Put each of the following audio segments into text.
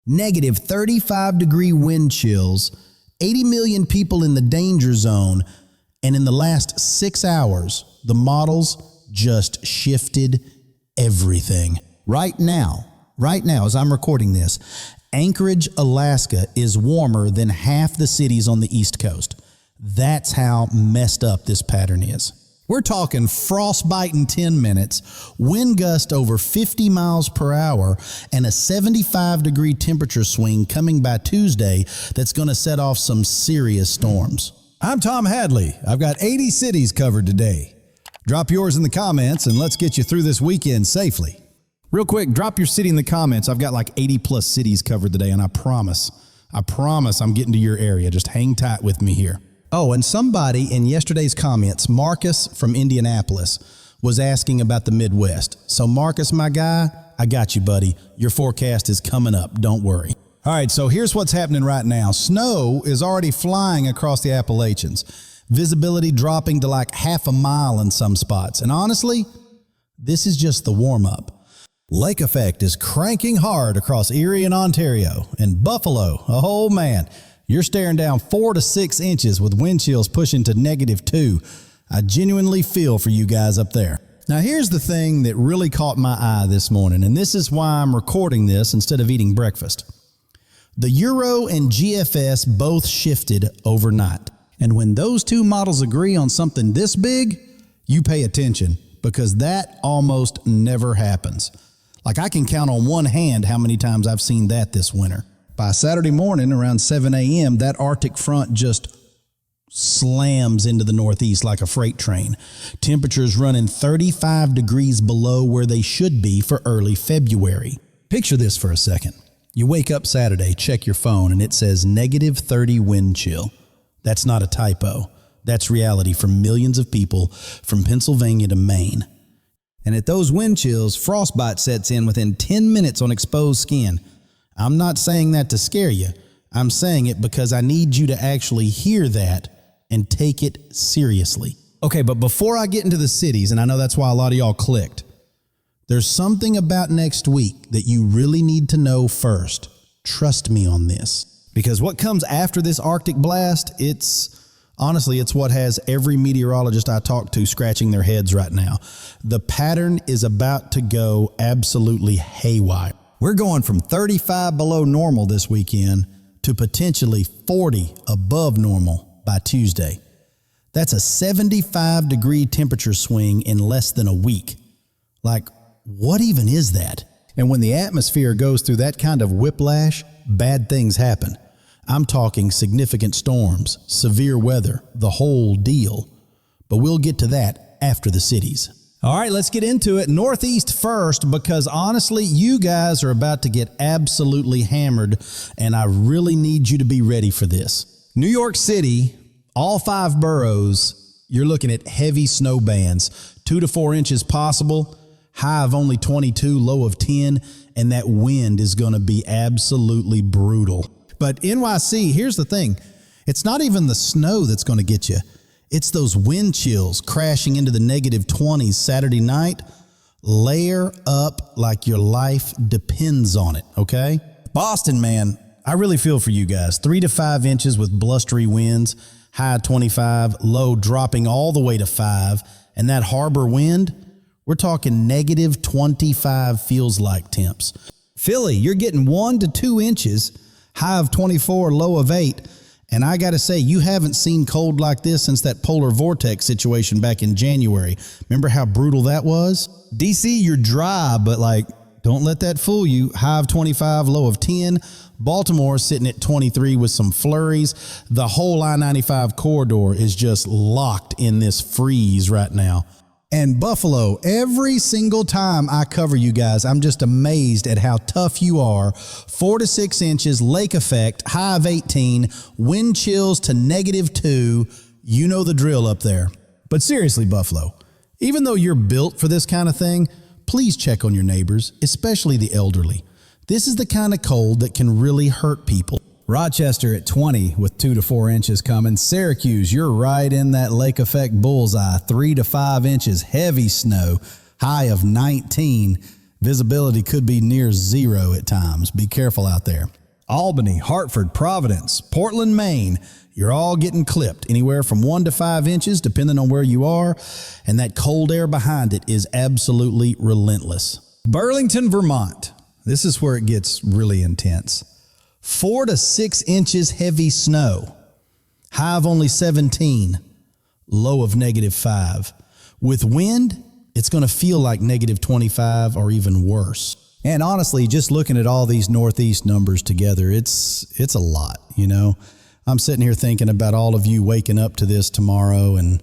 Negative 35-degree wind chills, 80 million people in the danger zone, and in the last 6 hours, the models just shifted everything. Right now, as I'm recording this, Anchorage, Alaska is warmer than half the cities on the East Coast. That's how messed up this pattern is. We're talking frostbite in 10 minutes, wind gust over 50 miles per hour, and a 75-degree temperature swing coming by Tuesday that's going to set off some serious storms. I'm Tom Hadley. I've got 80 cities covered today. Drop yours in the comments and let's get you through this weekend safely. Real quick, drop your city in the comments. I've got like 80 plus cities covered today, and I promise I'm getting to your area. Just hang tight with me here. Oh, and somebody in yesterday's comments, Marcus from Indianapolis, was asking about the Midwest. So Marcus, my guy, I got you, buddy. Your forecast is coming up. Don't worry. All right, so here's what's happening right now. Snow is already flying across the Appalachians. Visibility dropping to like half a mile in some spots. And honestly, this is just the warm-up. Lake effect is cranking hard across Erie and Ontario. And Buffalo, oh man, you're staring down 4 to 6 inches with wind chills pushing to -2. I genuinely feel for you guys up there. Now here's the thing that really caught my eye this morning, and this is why I'm recording this instead of eating breakfast. The Euro and GFS both shifted overnight. And when those two models agree on something this big, you pay attention, because that almost never happens. Like, I can count on one hand how many times I've seen that this winter. By Saturday morning around 7 a.m., that Arctic front just slams into the northeast like a freight train. Temperatures running 35 degrees below where they should be for early February. Picture this for a second. You wake up Saturday, check your phone, and it says -30 wind chill. That's not a typo. That's reality for millions of people from Pennsylvania to Maine. And at those wind chills, frostbite sets in within 10 minutes on exposed skin. I'm not saying that to scare you. I'm saying it because I need you to actually hear that and take it seriously. Okay, but before I get into the cities, and I know that's why a lot of y'all clicked, there's something about next week that you really need to know first. Trust me on this. Because what comes after this Arctic blast, it's what has every meteorologist I talk to scratching their heads right now. The pattern is about to go absolutely haywire. We're going from 35 below normal this weekend to potentially 40 above normal by Tuesday. That's a 75-degree temperature swing in less than a week. Like, what even is that? And when the atmosphere goes through that kind of whiplash, bad things happen. I'm talking significant storms, severe weather, the whole deal. But we'll get to that after the cities. All right, let's get into it. Northeast first, because honestly, you guys are about to get absolutely hammered, and I really need you to be ready for this. New York City, all 5 boroughs, you're looking at heavy snow bands, 2 to 4 inches possible, high of only 22, low of 10, and that wind is going to be absolutely brutal. But NYC, here's the thing. It's not even the snow that's going to get you. It's those wind chills crashing into the -20s Saturday night. Layer up like your life depends on it, okay? Boston, man, I really feel for you guys. 3 to 5 inches with blustery winds, high 25, low dropping all the way to 5. And that harbor wind, we're talking -25 feels like temps. Philly, you're getting 1 to 2 inches, high of 24, low of 8. And I got to say, you haven't seen cold like this since that polar vortex situation back in January. Remember how brutal that was? DC, you're dry, but don't let that fool you. High of 25, low of 10. Baltimore sitting at 23 with some flurries. The whole I-95 corridor is just locked in this freeze right now. And Buffalo, every single time I cover you guys, I'm just amazed at how tough you are. 4 to 6 inches, lake effect, high of 18, wind chills to -2. You know the drill up there. But seriously, Buffalo, even though you're built for this kind of thing, please check on your neighbors, especially the elderly. This is the kind of cold that can really hurt people. Rochester at 20 with 2 to 4 inches coming. Syracuse, you're right in that lake effect bullseye. 3 to 5 inches, heavy snow, high of 19. Visibility could be near zero at times. Be careful out there. Albany, Hartford, Providence, Portland, Maine, you're all getting clipped anywhere from 1 to 5 inches, depending on where you are, and that cold air behind it is absolutely relentless. Burlington, Vermont, this is where it gets really intense. 4 to 6 inches heavy snow, high of only 17, low of -5. With wind, it's going to feel like -25 or even worse. And honestly, just looking at all these Northeast numbers together, it's a lot, you know. I'm sitting here thinking about all of you waking up to this tomorrow, and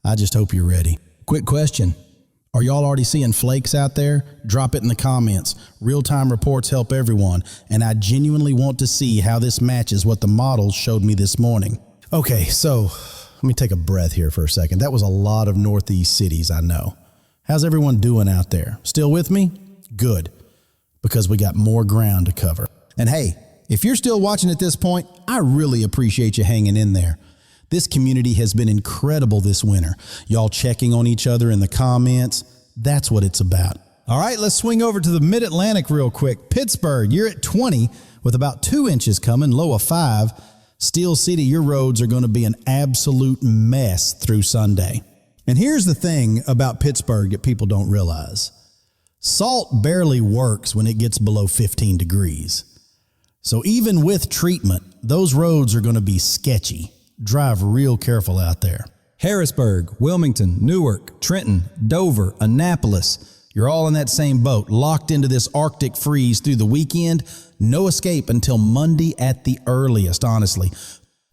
I just hope you're ready. Quick question. Are y'all already seeing flakes out there? Drop it in the comments. Real-time reports help everyone, and I genuinely want to see how this matches what the models showed me this morning. Okay, so let me take a breath here for a second. That was a lot of Northeast cities, I know. How's everyone doing out there? Still with me? Good, because we got more ground to cover. And hey, if you're still watching at this point, I really appreciate you hanging in there. This community has been incredible this winter. Y'all checking on each other in the comments. That's what it's about. All right, let's swing over to the Mid-Atlantic real quick. Pittsburgh, you're at 20 with about 2 inches coming, low of 5. Steel City, your roads are going to be an absolute mess through Sunday. And here's the thing about Pittsburgh that people don't realize. Salt barely works when it gets below 15 degrees. So even with treatment, those roads are going to be sketchy. Drive real careful out there. Harrisburg, Wilmington, Newark, Trenton, Dover, Annapolis. You're all in that same boat, locked into this Arctic freeze through the weekend. No escape until Monday at the earliest, honestly.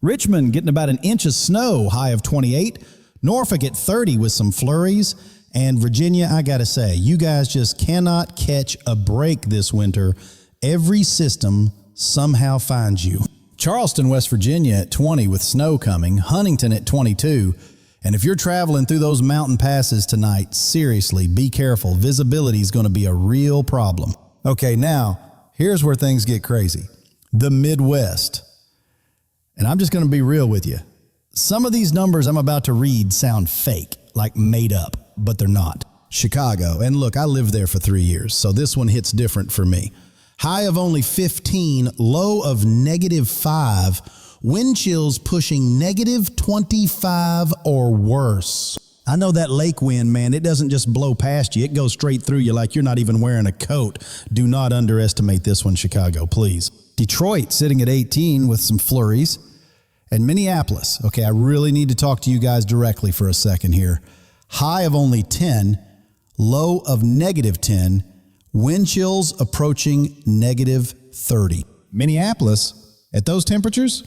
Richmond getting about 1 inch of snow, high of 28. Norfolk at 30 with some flurries. And Virginia, I gotta say, you guys just cannot catch a break this winter. Every system somehow finds you. Charleston, West Virginia at 20 with snow coming. Huntington at 22. And if you're traveling through those mountain passes tonight, seriously, be careful. Visibility is going to be a real problem. Okay, now, here's where things get crazy. The Midwest. And I'm just going to be real with you. Some of these numbers I'm about to read sound fake, like made up, but they're not. Chicago. And look, I lived there for 3 years, so this one hits different for me. High of only 15, low of -5. Wind chills pushing -25 or worse. I know that lake wind, man, it doesn't just blow past you. It goes straight through you like you're not even wearing a coat. Do not underestimate this one, Chicago, please. Detroit sitting at 18 with some flurries. And Minneapolis, okay, I really need to talk to you guys directly for a second here. High of only 10, low of -10. Wind chills approaching -30. Minneapolis, at those temperatures,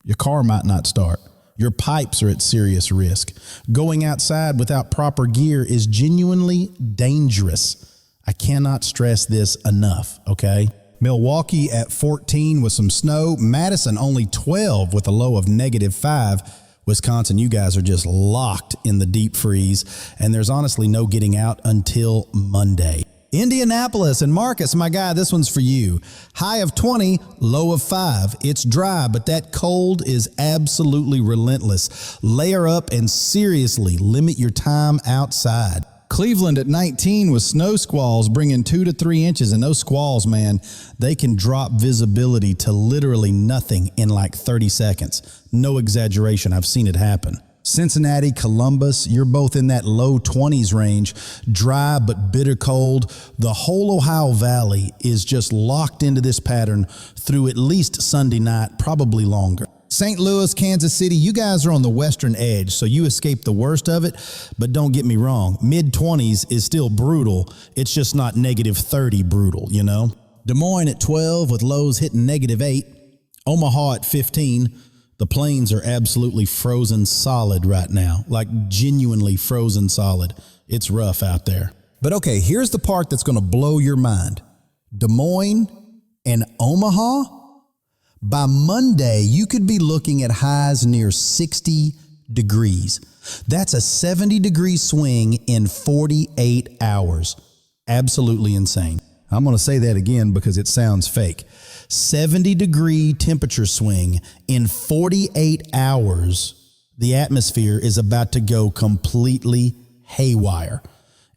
your car might not start. Your pipes are at serious risk. Going outside without proper gear is genuinely dangerous. I cannot stress this enough, okay? Milwaukee at 14 with some snow. Madison only 12 with a low of -5. Wisconsin, you guys are just locked in the deep freeze, and there's honestly no getting out until Monday. Indianapolis and Marcus, my guy, this one's for you. High of 20, low of 5. It's dry, but that cold is absolutely relentless. Layer up and seriously limit your time outside. Cleveland at 19 with snow squalls bringing 2 to 3 inches, and those squalls, man, they can drop visibility to literally nothing in like 30 seconds. No exaggeration, I've seen it happen. Cincinnati, Columbus, you're both in that low 20s range, dry but bitter cold. The whole Ohio Valley is just locked into this pattern through at least Sunday night, probably longer. St. Louis, Kansas City, you guys are on the western edge, so you escaped the worst of it, but don't get me wrong, mid-20s is still brutal. It's just not -30 brutal, you know? Des Moines at 12 with lows hitting -8. Omaha at 15. The plains are absolutely frozen solid right now, like genuinely frozen solid. It's rough out there. But okay, here's the part that's going to blow your mind. Des Moines and Omaha? By Monday, you could be looking at highs near 60 degrees. That's a 70-degree swing in 48 hours. Absolutely insane. I'm going to say that again because it sounds fake. 70-degree temperature swing in 48 hours. The atmosphere is about to go completely haywire.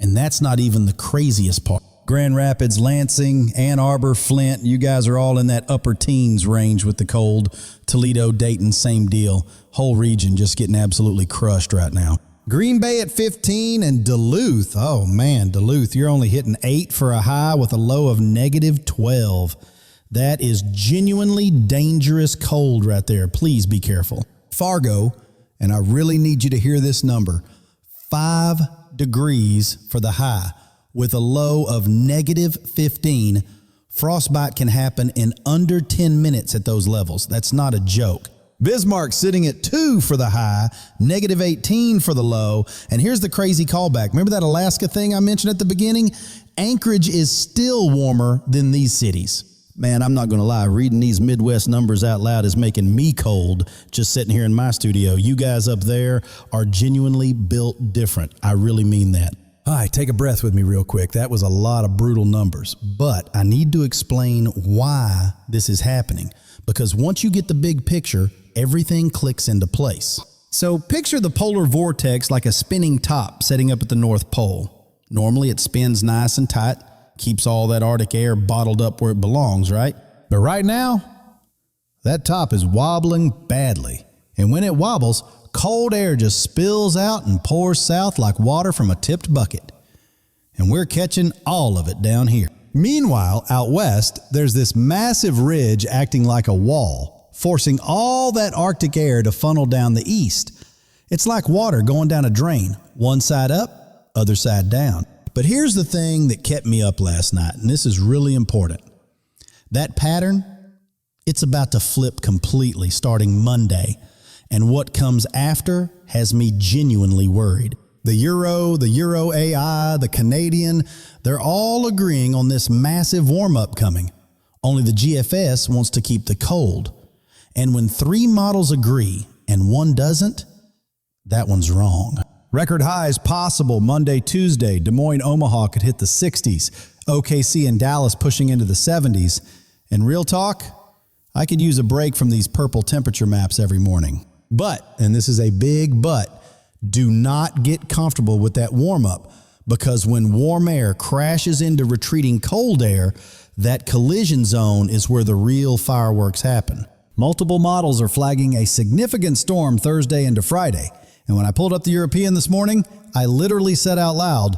And that's not even the craziest part. Grand Rapids, Lansing, Ann Arbor, Flint, you guys are all in that upper teens range with the cold. Toledo, Dayton, same deal. Whole region just getting absolutely crushed right now. Green Bay at 15 and Duluth. Oh man, Duluth, you're only hitting 8 for a high with a low of -12. That is genuinely dangerous cold right there. Please be careful. Fargo, and I really need you to hear this number, 5 degrees for the high with a low of -15. Frostbite can happen in under 10 minutes at those levels. That's not a joke. Bismarck sitting at 2 for the high, -18 for the low. And here's the crazy callback. Remember that Alaska thing I mentioned at the beginning? Anchorage is still warmer than these cities. Man, I'm not going to lie. Reading these Midwest numbers out loud is making me cold just sitting here in my studio. You guys up there are genuinely built different. I really mean that. All right, take a breath with me real quick. That was a lot of brutal numbers, but I need to explain why this is happening. Because once you get the big picture, everything clicks into place. So picture the polar vortex like a spinning top setting up at the North Pole. Normally it spins nice and tight, keeps all that Arctic air bottled up where it belongs, right? But right now, that top is wobbling badly. And when it wobbles, cold air just spills out and pours south like water from a tipped bucket. And we're catching all of it down here. Meanwhile, out west, there's this massive ridge acting like a wall, forcing all that Arctic air to funnel down the east. It's like water going down a drain, one side up, other side down. But here's the thing that kept me up last night, and this is really important. That pattern, it's about to flip completely starting Monday, and what comes after has me genuinely worried. The Euro AI, the Canadian, they're all agreeing on this massive warm-up coming. Only the GFS wants to keep the cold. And when 3 models agree and one doesn't, that one's wrong. Record highs possible Monday, Tuesday. Des Moines, Omaha could hit the 60s. OKC and Dallas pushing into the 70s. And real talk, I could use a break from these purple temperature maps every morning. But, and this is a big but, do not get comfortable with that warm-up, because when warm air crashes into retreating cold air, that collision zone is where the real fireworks happen. Multiple models are flagging a significant storm Thursday into Friday. And when I pulled up the European this morning, I literally said out loud,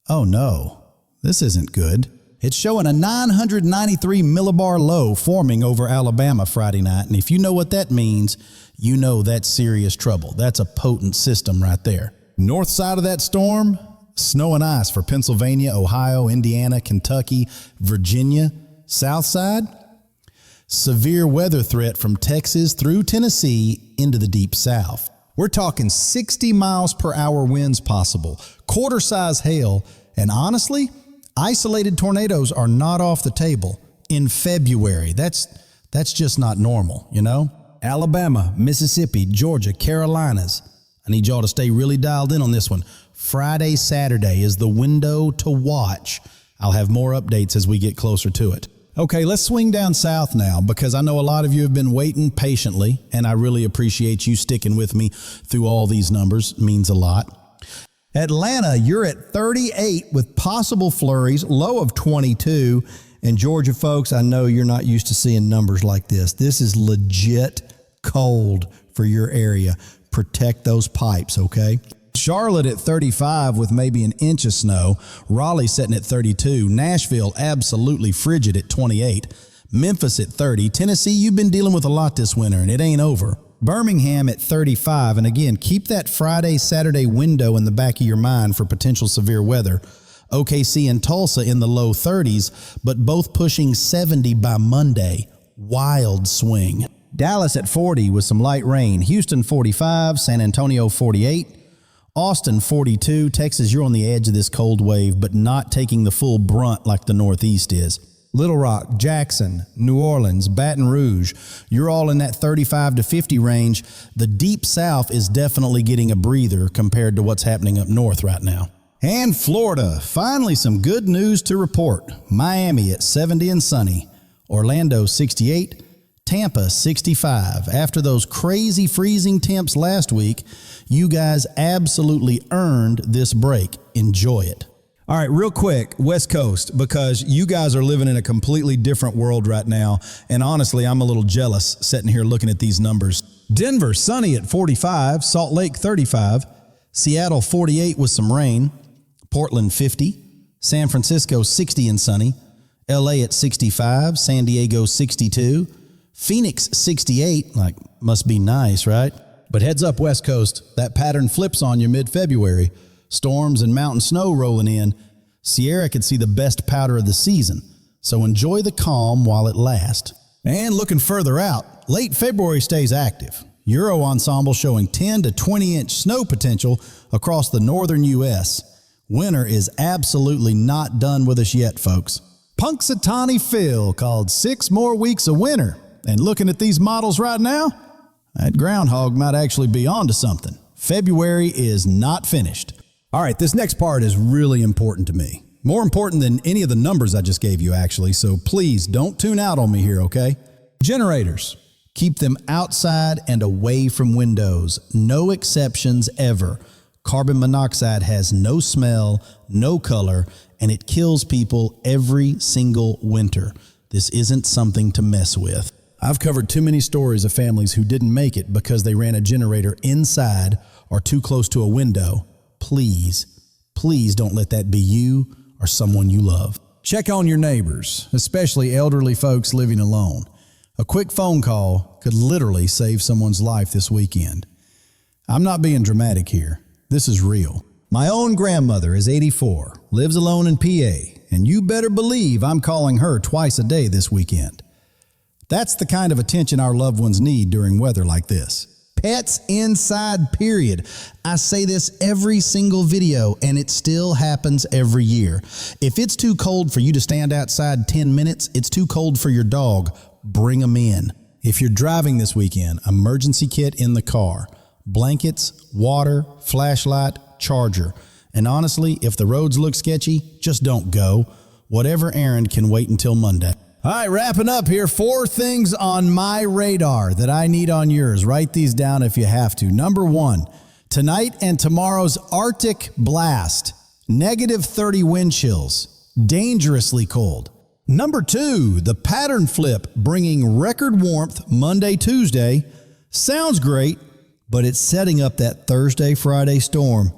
oh no, this isn't good. It's showing a 993 millibar low forming over Alabama Friday night. And if you know what that means, you know that's serious trouble. That's a potent system right there. North side of that storm, snow and ice for Pennsylvania, Ohio, Indiana, Kentucky, Virginia. South side, severe weather threat from Texas through Tennessee into the deep south. We're talking 60 miles per hour winds possible, quarter-size hail, and honestly, isolated tornadoes are not off the table in February. That's just not normal, you know? Alabama, Mississippi, Georgia, Carolinas. I need y'all to stay really dialed in on this one. Friday, Saturday is the window to watch. I'll have more updates as we get closer to it. Okay, let's swing down south now, because I know a lot of you have been waiting patiently, and I really appreciate you sticking with me through all these numbers. It means a lot. Atlanta, you're at 38 with possible flurries, low of 22. And Georgia folks, I know you're not used to seeing numbers like this. This is legit cold for your area. Protect those pipes, okay? Charlotte at 35 with maybe an inch of snow. Raleigh sitting at 32. Nashville absolutely frigid at 28. Memphis at 30. Tennessee, you've been dealing with a lot this winter, and it ain't over. Birmingham at 35. And again, keep that Friday, Saturday window in the back of your mind for potential severe weather. OKC and Tulsa in the low 30s, but both pushing 70 by Monday. Wild swing. Dallas at 40 with some light rain. Houston 45, San Antonio 48, Austin 42. Texas, you're on the edge of this cold wave, but not taking the full brunt like the Northeast is. Little Rock, Jackson, New Orleans, Baton Rouge, you're all in that 35 to 50 range. The deep south is definitely getting a breather compared to what's happening up north right now. And Florida, finally some good news to report. Miami at 70 and sunny. Orlando 68. Tampa 65. After those crazy freezing temps last week, you guys absolutely earned this break. Enjoy it. All right, real quick, West Coast, because you guys are living in a completely different world right now. And honestly, I'm a little jealous sitting here looking at these numbers. Denver, sunny at 45, Salt Lake 35, Seattle 48 with some rain, Portland 50, San Francisco 60 and sunny, LA at 65, San Diego 62, Phoenix 68, like must be nice, right? But heads up West Coast, that pattern flips on you mid-February. Storms and mountain snow rolling in. Sierra could see the best powder of the season, so enjoy the calm while it lasts. And looking further out, late February stays active. Euro Ensemble showing 10 to 20-inch snow potential across the northern U.S. Winter is absolutely not done with us yet, folks. Punxsutawney Phil called 6 more weeks of winter. And looking at these models right now, that groundhog might actually be onto something. February is not finished. All right, this next part is really important to me. More important than any of the numbers I just gave you, actually, so please don't tune out on me here, okay? Generators. Keep them outside and away from windows. No exceptions ever. Carbon monoxide has no smell, no color, and it kills people every single winter. This isn't something to mess with. I've covered too many stories of families who didn't make it because they ran a generator inside or too close to a window. Please, please don't let that be you or someone you love. Check on your neighbors, especially elderly folks living alone. A quick phone call could literally save someone's life this weekend. I'm not being dramatic here. This is real. My own grandmother is 84, lives alone in PA, and you better believe I'm calling her twice a day this weekend. That's the kind of attention our loved ones need during weather like this. Pets inside, period. I say this every single video, and it still happens every year. If it's too cold for you to stand outside 10 minutes, it's too cold for your dog. Bring them in. If you're driving this weekend, emergency kit in the car, blankets, water, flashlight, charger. And honestly, if the roads look sketchy, just don't go. Whatever errand can wait until Monday. All right, wrapping up here. 4 things on my radar that I need on yours. Write these down if you have to. Number 1, tonight and tomorrow's Arctic blast. -30 wind chills. Dangerously cold. Number 2, the pattern flip bringing record warmth Monday, Tuesday. Sounds great, but it's setting up that Thursday, Friday storm.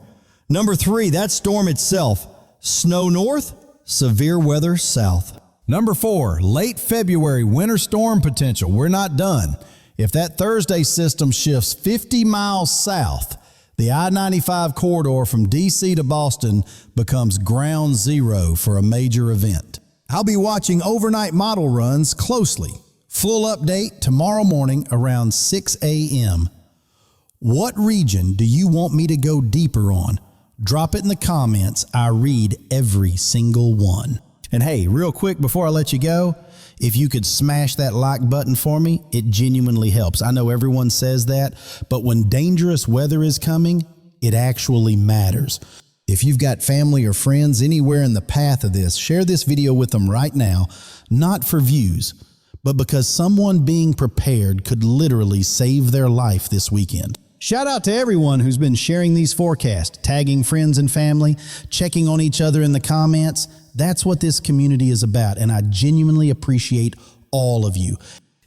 Number 3, that storm itself. Snow north, severe weather south. Number 4, late February winter storm potential. We're not done. If that Thursday system shifts 50 miles south, the I-95 corridor from D.C. to Boston becomes ground zero for a major event. I'll be watching overnight model runs closely. Full update tomorrow morning around 6 a.m. What region do you want me to go deeper on? Drop it in the comments. I read every single one. And hey, real quick before I let you go, if you could smash that like button for me, it genuinely helps. I know everyone says that, but when dangerous weather is coming, it actually matters. If you've got family or friends anywhere in the path of this, share this video with them right now, not for views, but because someone being prepared could literally save their life this weekend. Shout out to everyone who's been sharing these forecasts, tagging friends and family, checking on each other in the comments. That's what this community is about, and I genuinely appreciate all of you.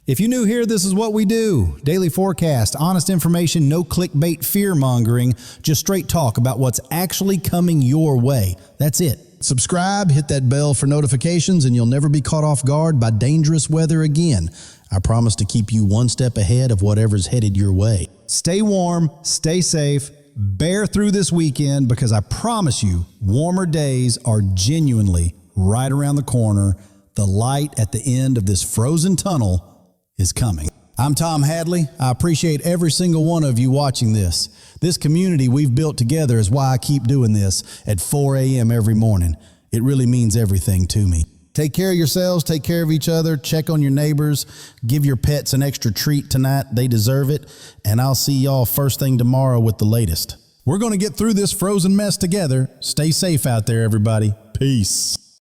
If you're new here, this is what we do. Daily forecast, honest information, no clickbait fear-mongering, just straight talk about what's actually coming your way. That's it. Subscribe, hit that bell for notifications, and you'll never be caught off guard by dangerous weather again. I promise to keep you one step ahead of whatever's headed your way. Stay warm, stay safe, bear through this weekend, because I promise you, warmer days are genuinely right around the corner. The light at the end of this frozen tunnel is coming. I'm Tom Hadley. I appreciate every single one of you watching this. This community we've built together is why I keep doing this at 4 a.m. every morning. It really means everything to me. Take care of yourselves, take care of each other, check on your neighbors, give your pets an extra treat tonight. They deserve it. And I'll see y'all first thing tomorrow with the latest. We're going to get through this frozen mess together. Stay safe out there, everybody. Peace.